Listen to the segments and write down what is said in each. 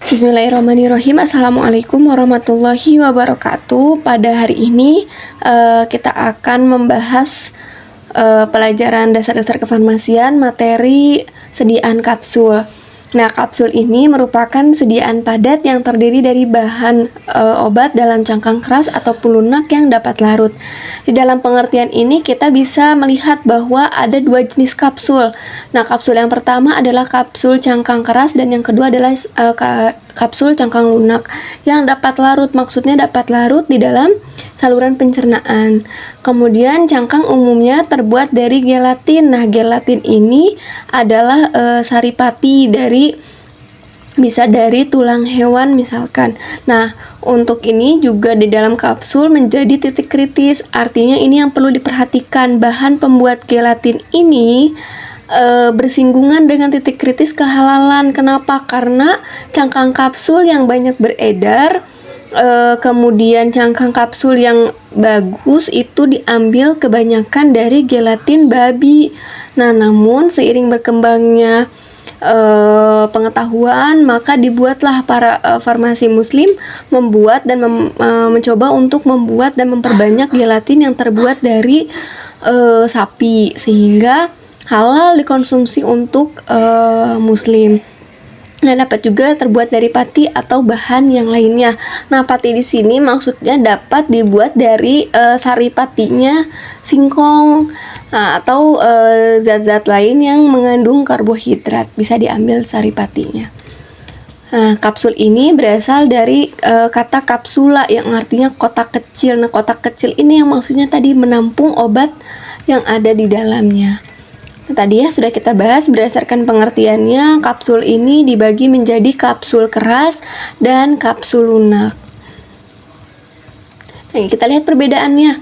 Bismillahirrahmanirrahim. Assalamualaikum warahmatullahi wabarakatuh. Pada hari ini kita akan membahas pelajaran dasar-dasar kefarmasian materi sediaan kapsul. Nah, kapsul ini merupakan sediaan padat yang terdiri dari bahan obat dalam cangkang keras ataupun lunak yang dapat larut. Di dalam pengertian ini kita bisa melihat bahwa ada dua jenis kapsul. Nah, kapsul yang pertama adalah kapsul cangkang keras dan yang kedua adalah kapsul cangkang lunak yang dapat larut. Maksudnya dapat larut di dalam saluran pencernaan. Kemudian cangkang umumnya terbuat dari gelatin. Nah, gelatin ini adalah saripati bisa dari tulang hewan misalkan. Nah, untuk ini juga di dalam kapsul menjadi titik kritis. Artinya ini yang perlu diperhatikan, bahan pembuat gelatin ini bersinggungan dengan titik kritis kehalalan. Kenapa? Karena cangkang kapsul yang banyak beredar, kemudian cangkang kapsul yang bagus itu diambil kebanyakan dari gelatin babi. Nah, namun seiring berkembangnya pengetahuan, maka dibuatlah para farmasi muslim membuat dan mencoba untuk membuat dan memperbanyak gelatin yang terbuat dari sapi sehingga halal dikonsumsi untuk muslim. Nah, dapat juga terbuat dari pati atau bahan yang lainnya. Nah, pati di sini maksudnya dapat dibuat dari saripatinya singkong atau zat-zat lain yang mengandung karbohidrat, bisa diambil saripatinya. Nah, kapsul ini berasal dari kata kapsula yang artinya kotak kecil. Nah, kotak kecil ini yang maksudnya tadi menampung obat yang ada di dalamnya. Tadi ya sudah kita bahas berdasarkan pengertiannya, kapsul ini dibagi menjadi kapsul keras dan kapsul lunak. Nah, kita lihat perbedaannya.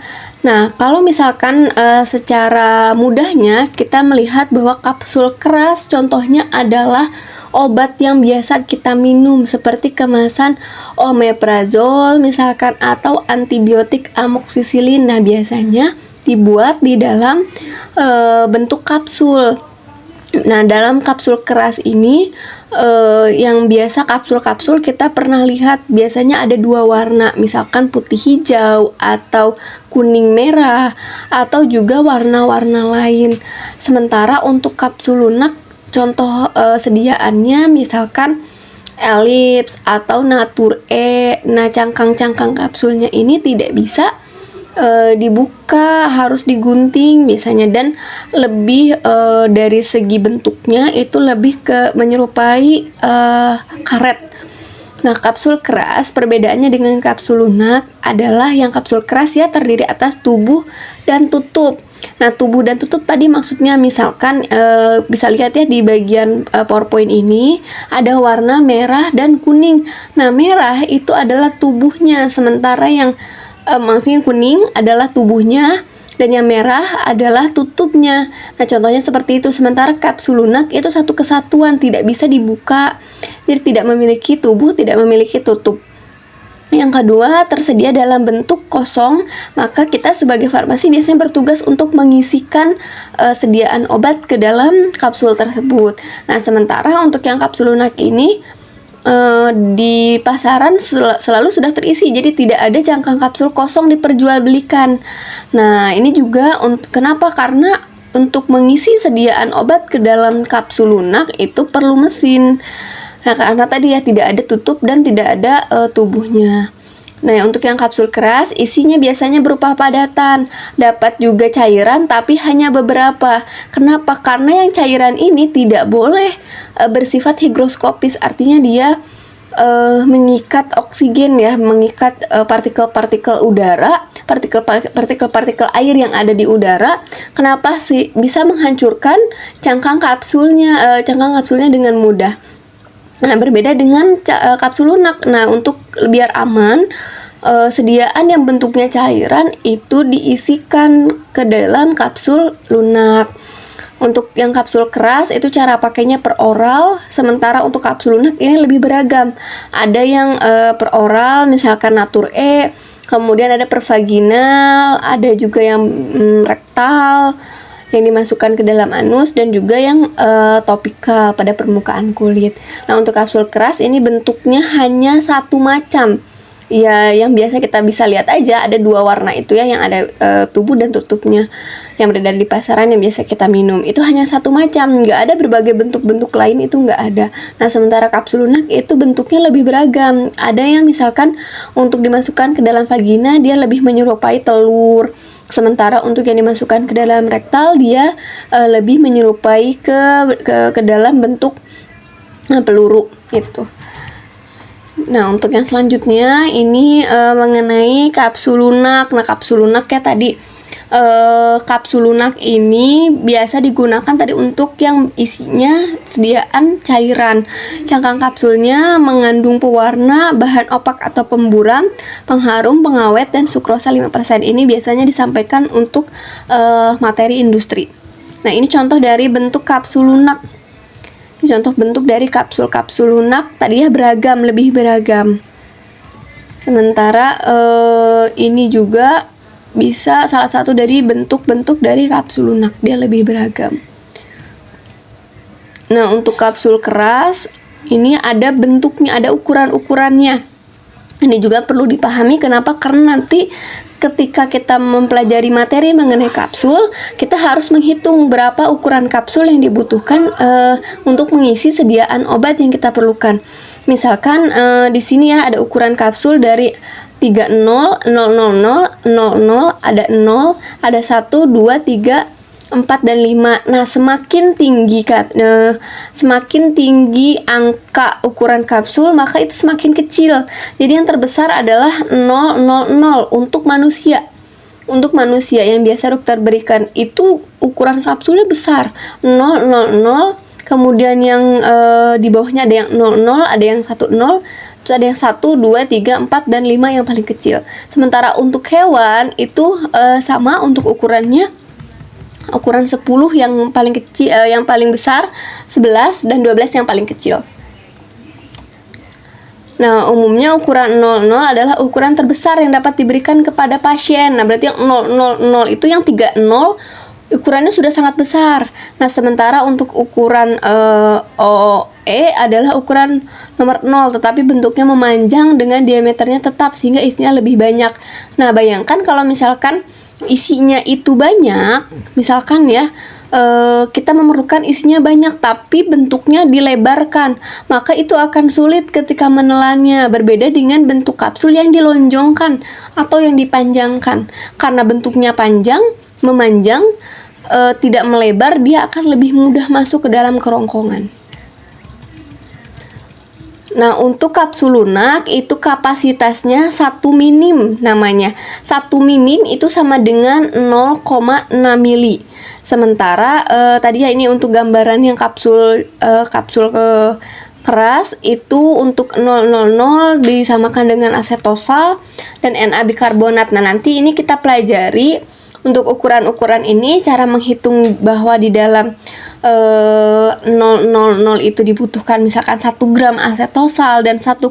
Nah, kalau misalkan secara mudahnya kita melihat bahwa kapsul keras contohnya adalah obat yang biasa kita minum seperti kemasan omeprazol misalkan atau antibiotik amoksisilin. Nah, biasanya dibuat di dalam bentuk kapsul. Nah, dalam kapsul keras ini yang biasa kapsul-kapsul kita pernah lihat biasanya ada dua warna, misalkan putih hijau atau kuning merah atau juga warna-warna lain. Sementara untuk kapsul lunak contoh sediaannya misalkan Elips atau Natur E. Nah, cangkang-cangkang kapsulnya ini tidak bisa dibuka, harus digunting biasanya, dan lebih dari segi bentuknya itu lebih ke menyerupai karet. Nah, kapsul keras perbedaannya dengan kapsul lunak adalah yang kapsul keras ya terdiri atas tubuh dan tutup. Nah, tubuh dan tutup tadi maksudnya misalkan bisa lihat ya di bagian PowerPoint ini ada warna merah dan kuning. Nah, merah itu adalah tubuhnya, sementara yang maksudnya kuning adalah tubuhnya dan yang merah adalah tutupnya. Nah, contohnya seperti itu. Sementara kapsul lunak itu satu kesatuan, tidak bisa dibuka. Jadi tidak memiliki tubuh, tidak memiliki tutup. Yang kedua, tersedia dalam bentuk kosong, maka kita sebagai farmasi biasanya bertugas untuk mengisikan sediaan obat ke dalam kapsul tersebut. Nah, sementara untuk yang kapsul lunak ini di pasaran selalu sudah terisi, jadi tidak ada cangkang kapsul kosong diperjualbelikan. Nah, ini juga kenapa? Karena untuk mengisi sediaan obat ke dalam kapsul lunak itu perlu mesin. Nah, karena tadi ya tidak ada tutup dan tidak ada tubuhnya. Nah, untuk yang kapsul keras isinya biasanya berupa padatan, dapat juga cairan tapi hanya beberapa. Kenapa? Karena yang cairan ini tidak boleh bersifat higroskopis, artinya dia mengikat oksigen ya, mengikat partikel-partikel udara, partikel-partikel air yang ada di udara. Kenapa sih? Bisa menghancurkan cangkang kapsulnya dengan mudah. Nah, berbeda dengan kapsul lunak. Nah, untuk biar aman, sediaan yang bentuknya cairan itu diisikan ke dalam kapsul lunak. Untuk yang kapsul keras itu cara pakainya per oral, sementara untuk kapsul lunak ini lebih beragam. Ada yang per oral, misalkan Natur E, kemudian ada per vaginal, ada juga yang rektal. yang dimasukkan ke dalam anus dan juga yang topikal pada permukaan kulit. Nah, untuk kapsul keras ini bentuknya hanya satu macam. Ya, yang biasa kita bisa lihat aja ada 2 warna itu ya, yang ada tubuh dan tutupnya yang beredar di pasaran yang biasa kita minum. Itu hanya satu macam, nggak ada berbagai bentuk-bentuk lain, itu nggak ada. Nah, sementara kapsul lunak itu bentuknya lebih beragam. Ada yang misalkan untuk dimasukkan ke dalam vagina dia lebih menyerupai telur. Sementara untuk yang dimasukkan ke dalam rektal dia lebih menyerupai ke dalam bentuk peluru itu. Nah, untuk yang selanjutnya ini mengenai kapsul lunak. Nah, kapsul lunak ya tadi kapsul lunak ini biasa digunakan tadi untuk yang isinya sediaan cairan. Cangkang kapsulnya mengandung pewarna, bahan opak atau pemburam, pengharum, pengawet, dan sukrosa 5%. Ini biasanya disampaikan untuk materi industri. Nah, ini contoh dari bentuk kapsul lunak. Contoh bentuk dari kapsul lunak tadi ya beragam, lebih beragam. Sementara ini juga bisa salah satu dari bentuk-bentuk dari kapsul lunak, dia lebih beragam. Nah, untuk kapsul keras ini ada bentuknya, ada ukuran-ukurannya. Ini juga perlu dipahami kenapa, karena nanti ketika kita mempelajari materi mengenai kapsul, kita harus menghitung berapa ukuran kapsul yang dibutuhkan untuk mengisi sediaan obat yang kita perlukan. Misalkan di sini ya ada ukuran kapsul dari 30, 000, 00, ada 0, ada 1, 2, 3, 4, dan 5. Nah, semakin tinggi angka ukuran kapsul, maka itu semakin kecil. Jadi yang terbesar adalah 000 untuk manusia. Untuk manusia yang biasa dokter berikan itu ukuran kapsulnya besar, 000. Kemudian yang di bawahnya ada yang 00, ada yang 10, terus ada yang 1, 2, 3, 4, dan 5 yang paling kecil. Sementara untuk hewan itu sama untuk ukurannya. Ukuran 10 yang paling kecil, yang paling besar 11, dan 12 yang paling kecil. Nah, umumnya ukuran 00 adalah ukuran terbesar yang dapat diberikan kepada pasien. Nah, berarti yang 000 itu yang 30 ukurannya sudah sangat besar. Nah, sementara untuk ukuran OE adalah ukuran nomor 0, tetapi bentuknya memanjang dengan diameternya tetap sehingga isinya lebih banyak. Nah, bayangkan kalau misalkan isinya itu banyak, misalkan ya kita memerlukan isinya banyak tapi bentuknya dilebarkan, maka itu akan sulit ketika menelannya. Berbeda dengan bentuk kapsul yang dilonjongkan atau yang dipanjangkan. Karena bentuknya panjang, memanjang, tidak melebar, dia akan lebih mudah masuk ke dalam kerongkongan. Nah, untuk kapsul lunak itu kapasitasnya 1 minim namanya. 1 minim itu sama dengan 0,6 mili. Sementara tadi ya ini untuk gambaran yang kapsul keras itu untuk 000 disamakan dengan asetosal dan Na bikarbonat. Nah, nanti ini kita pelajari untuk ukuran-ukuran ini, cara menghitung bahwa di dalam 000 itu dibutuhkan misalkan 1 gram asetosal dan 1,4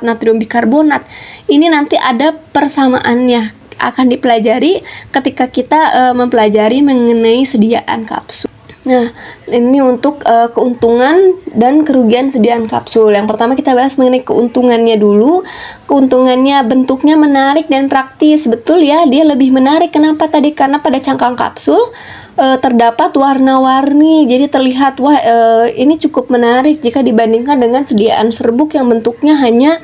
natrium bikarbonat. Ini nanti ada persamaannya, akan dipelajari ketika kita mempelajari mengenai sediaan kapsul. Nah, ini untuk keuntungan dan kerugian sediaan kapsul. Yang pertama kita bahas mengenai keuntungannya dulu. Keuntungannya bentuknya menarik dan praktis. Betul ya, dia lebih menarik. Kenapa tadi? Karena pada cangkang kapsul terdapat warna-warni. Jadi terlihat, wah ini cukup menarik jika dibandingkan dengan sediaan serbuk yang bentuknya hanya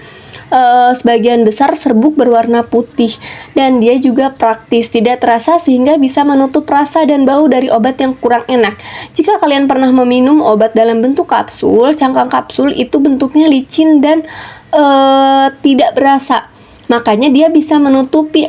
sebagian besar serbuk berwarna putih, dan dia juga praktis, tidak terasa sehingga bisa menutup rasa dan bau dari obat yang kurang enak. Jika kalian pernah meminum obat dalam bentuk kapsul, cangkang kapsul itu bentuknya licin dan tidak berasa. Makanya dia bisa menutupi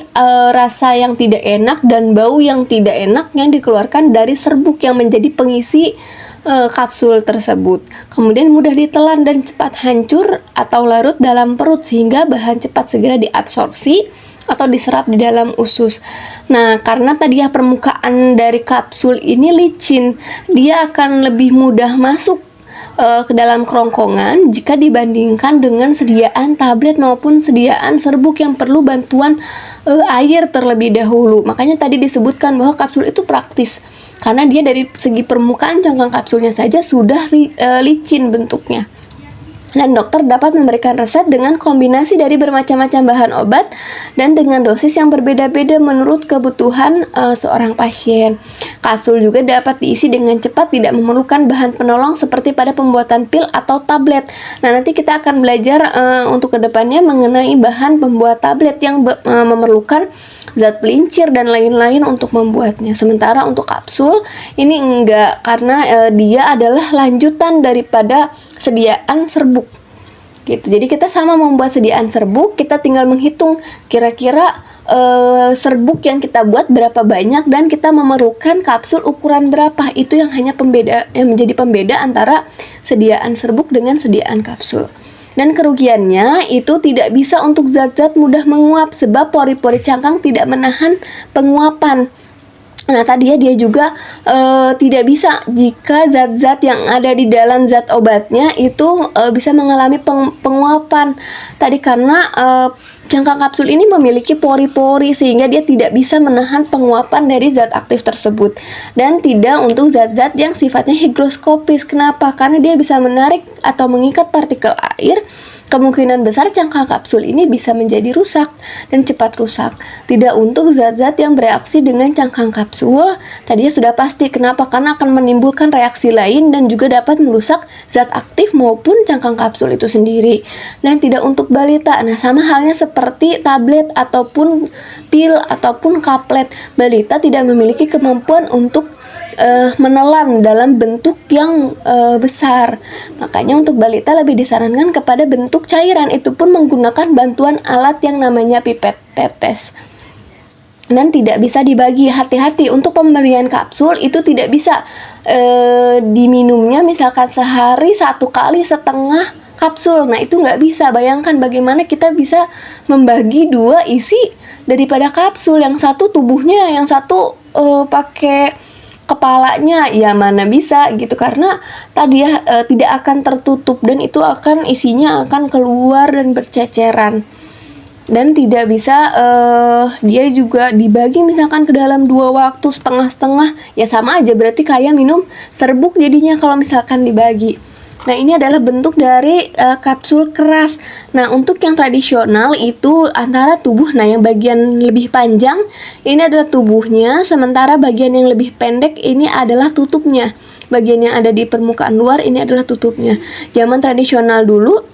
rasa yang tidak enak dan bau yang tidak enak yang dikeluarkan dari serbuk yang menjadi pengisi kapsul tersebut. Kemudian mudah ditelan dan cepat hancur atau larut dalam perut sehingga bahan cepat segera diabsorpsi atau diserap di dalam usus. Nah, karena tadi permukaan dari kapsul ini licin, dia akan lebih mudah masuk ke dalam kerongkongan jika dibandingkan dengan sediaan tablet maupun sediaan serbuk yang perlu bantuan air terlebih dahulu. Makanya tadi disebutkan bahwa kapsul itu praktis karena dia dari segi permukaan cangkang kapsulnya saja sudah licin bentuknya. Dan dokter dapat memberikan resep dengan kombinasi dari bermacam-macam bahan obat dan dengan dosis yang berbeda-beda menurut kebutuhan seorang pasien. Kapsul juga dapat diisi dengan cepat, tidak memerlukan bahan penolong seperti pada pembuatan pil atau tablet. Nah, nanti kita akan belajar untuk kedepannya mengenai bahan pembuat tablet yang memerlukan zat pelincir dan lain-lain untuk membuatnya. Sementara untuk kapsul ini enggak, karena dia adalah lanjutan daripada sediaan serbuk gitu. Jadi kita sama membuat sediaan serbuk, kita tinggal menghitung kira-kira serbuk yang kita buat berapa banyak dan kita memerlukan kapsul ukuran berapa. Itu yang menjadi pembeda antara sediaan serbuk dengan sediaan kapsul. Dan kerugiannya itu tidak bisa untuk zat-zat mudah menguap sebab pori-pori cangkang tidak menahan penguapan. Nah, tadi ya dia juga tidak bisa jika zat-zat yang ada di dalam zat obatnya itu bisa mengalami penguapan. Tadi karena cangkang kapsul ini memiliki pori-pori sehingga dia tidak bisa menahan penguapan dari zat aktif tersebut. Dan tidak untuk zat-zat yang sifatnya higroskopis. Kenapa? Karena dia bisa menarik atau mengikat partikel air. Kemungkinan besar cangkang kapsul ini bisa menjadi rusak dan cepat rusak. Tidak untuk zat-zat yang bereaksi dengan cangkang kapsul, tadinya sudah pasti. Kenapa? Karena akan menimbulkan reaksi lain dan juga dapat merusak zat aktif maupun cangkang kapsul itu sendiri. Dan tidak untuk balita. Nah, sama halnya seperti tablet ataupun pil ataupun kaplet. Balita tidak memiliki kemampuan untuk menelan dalam bentuk yang besar. Makanya untuk balita lebih disarankan kepada bentuk cairan, itu pun menggunakan bantuan alat yang namanya pipet tetes. Dan tidak bisa dibagi. Hati-hati untuk pemberian kapsul itu tidak bisa diminumnya misalkan sehari 1 kali setengah kapsul. Nah, itu nggak bisa. Bayangkan bagaimana kita bisa membagi 2 isi daripada kapsul. Yang satu tubuhnya, yang satu pakai kepalanya, ya mana bisa gitu, karena tadi ya tidak akan tertutup dan itu akan isinya akan keluar dan berceceran. Dan tidak bisa dia juga dibagi misalkan ke dalam 2 waktu setengah-setengah, ya sama aja berarti kayak minum serbuk jadinya kalau misalkan dibagi. Nah, ini adalah bentuk dari kapsul keras. Nah, untuk yang tradisional itu antara tubuh, nah yang bagian lebih panjang ini adalah tubuhnya, sementara bagian yang lebih pendek ini adalah tutupnya. Bagian yang ada di permukaan luar ini adalah tutupnya. Zaman tradisional dulu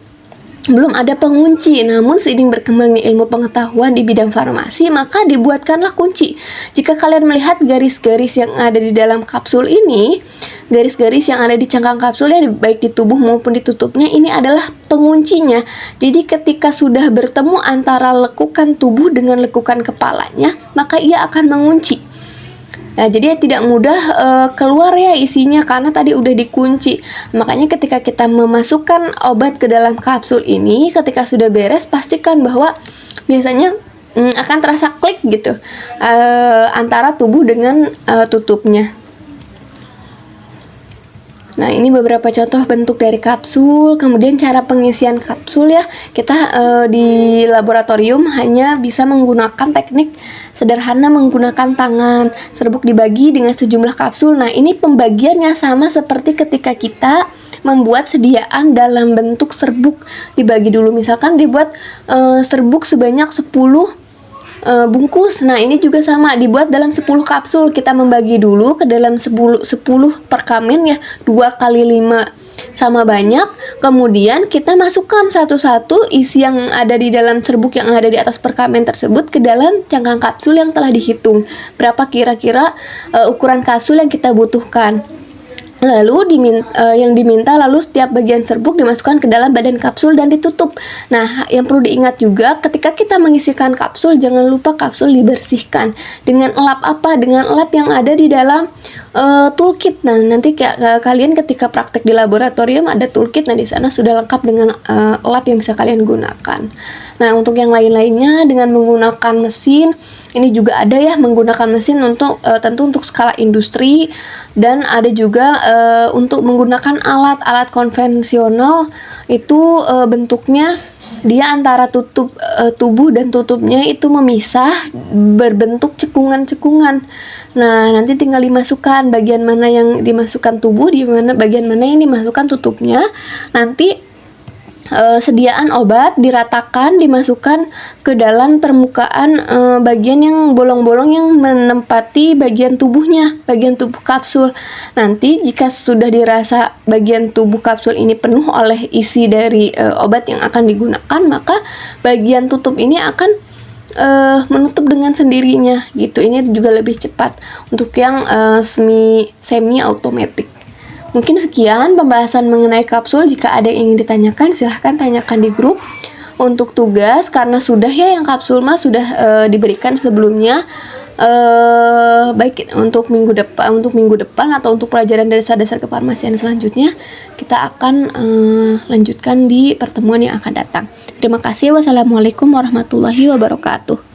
belum ada pengunci, namun seiring berkembangnya ilmu pengetahuan di bidang farmasi, maka dibuatkanlah kunci. Jika kalian melihat garis-garis yang ada di dalam kapsul ini, garis-garis yang ada di cangkang kapsul ya, baik di tubuh maupun di tutupnya, ini adalah penguncinya. Jadi ketika sudah bertemu antara lekukan tubuh dengan lekukan kepalanya, maka ia akan mengunci. Nah, jadi tidak mudah keluar ya isinya karena tadi udah dikunci. Makanya ketika kita memasukkan obat ke dalam kapsul ini, ketika sudah beres pastikan bahwa biasanya akan terasa klik gitu antara tubuh dengan tutupnya. Nah, ini beberapa contoh bentuk dari kapsul. Kemudian cara pengisian kapsul ya, kita di laboratorium hanya bisa menggunakan teknik sederhana menggunakan tangan. Serbuk dibagi dengan sejumlah kapsul. Nah, ini pembagiannya sama seperti ketika kita membuat sediaan dalam bentuk serbuk. Dibagi dulu, misalkan dibuat serbuk sebanyak 10 bungkus. Nah, ini juga sama, dibuat dalam 10 kapsul. Kita membagi dulu ke dalam 10 perkamen ya, 2 kali 5 sama banyak. Kemudian kita masukkan satu-satu isi yang ada di dalam serbuk yang ada di atas perkamen tersebut ke dalam cangkang kapsul yang telah dihitung. Berapa kira-kira ukuran kapsul yang kita butuhkan. Lalu yang diminta lalu setiap bagian serbuk dimasukkan ke dalam badan kapsul dan ditutup. Nah, yang perlu diingat juga ketika kita mengisikan kapsul, jangan lupa kapsul dibersihkan dengan elap apa? Dengan elap yang ada di dalam toolkit. Nah, nanti kalian ketika praktek di laboratorium ada toolkit. Nah, di sana sudah lengkap dengan lab yang bisa kalian gunakan. Nah, untuk yang lain-lainnya dengan menggunakan mesin, ini juga ada ya, menggunakan mesin untuk tentu untuk skala industri, dan ada juga untuk menggunakan alat-alat konvensional itu bentuknya dia antara tubuh dan tutupnya itu memisah berbentuk cekungan-cekungan. Nah, nanti tinggal dimasukkan bagian mana yang dimasukkan tubuh, bagian mana yang dimasukkan tutupnya. Nanti sediaan obat diratakan, dimasukkan ke dalam permukaan bagian yang bolong-bolong yang menempati bagian tubuhnya, bagian tubuh kapsul. Nanti jika sudah dirasa bagian tubuh kapsul ini penuh oleh isi dari obat yang akan digunakan, maka bagian tutup ini akan menutup dengan sendirinya gitu. Ini juga lebih cepat untuk yang semi automatic. Mungkin sekian pembahasan mengenai kapsul. Jika ada yang ingin ditanyakan, silahkan tanyakan di grup. Untuk tugas, karena sudah ya yang kapsul mah sudah diberikan sebelumnya, baik untuk minggu depan atau untuk pelajaran dasar-dasar kefarmasian selanjutnya, kita akan lanjutkan di pertemuan yang akan datang. Terima kasih. Wassalamualaikum warahmatullahi wabarakatuh.